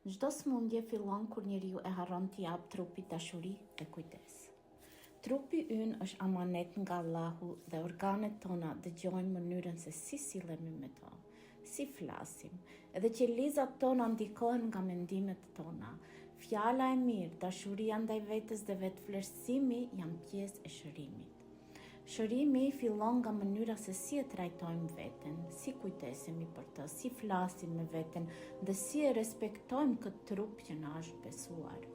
Çdo smundje fillon kur njeriu e harron t'i jap trupit dashuri dhe kujdes. Trupi ynë është amanet nga Allahu dhe organet tona dëgjojnë mënyrën se si sillemi me to, si flasim, edhe që lizat tona ndikohen nga mendimet tona. Fjala e mirë, dashuria ndaj vetes dhe vetëvlerësimi janë pjesë e shërimit. Shërimi fillon nga mënyra se si e trajtojmë veten, si kujdesemi për të, si flasim me veten dhe si e respektojmë këtë trup që na është besuar,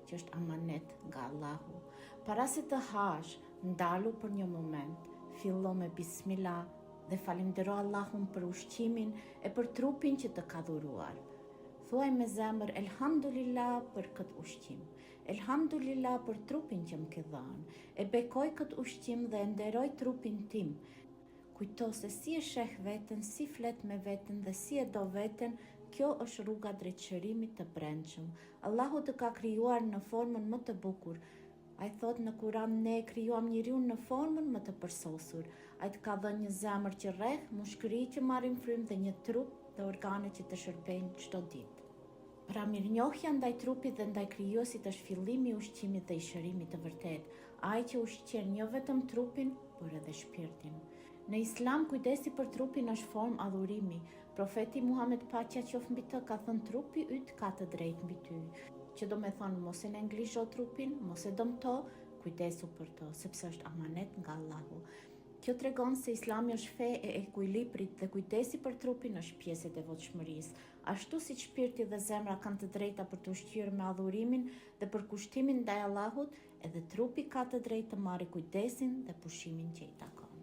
që është amanet nga Allahu. Para se të hash, ndalu për një moment, fillo me bismillah dhe falenderoj Allahun për ushqimin e për trupin që të ka dhuruar. Thuaj me zemër elhamdulillah për këtë ushqim, elhamdulillah për trupin që më ke dhënë, e bekoj këtë ushqim dhe nderoj trupin tim. Kujto se si e sheh veten, si flet me veten dhe si e do veten, kjo është rruga drejt shërimit të brendshëm. Allahu të ka krijuar në formën më të bukur. Ai thot në Kur'an, ne e krijuam njeriun në formën më të përsosur. Ai të ka dhënë një zemër që rreh, mushkëri që marrin frymë dhe një trup dhe organe që të shërbejnë çdo ditë. Pra mirënjohja ndaj trupit dhe ndaj krijuesit është fillimi i ushqimit dhe i shërimit të vërtet. Ai që ushqen jo vetëm trupin, por edhe shpirtin. Në Islam kujdesi për trupin është formë adhurimi. Profeti Muhammed paqja qoftë mbi të ka thënë trupi yt ka të drejtë mbi ty. Që do me thonë mos e neglizho trupin, mos e dëmto, kujdesu për to, sepse është amanet nga Allahu. Kjo tregon se Islami është fe e ekuilibrit dhe kujdesi për trupin është pjesë e devotshmërisë. Ashtu si shpirti dhe zemra kanë të drejta për të ushqyer me adhurimin dhe për kushtimin ndaj Allahut, edhe trupi ka të drejtë të marrë kujdesin dhe pushimin që i takon.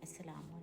Eselamu.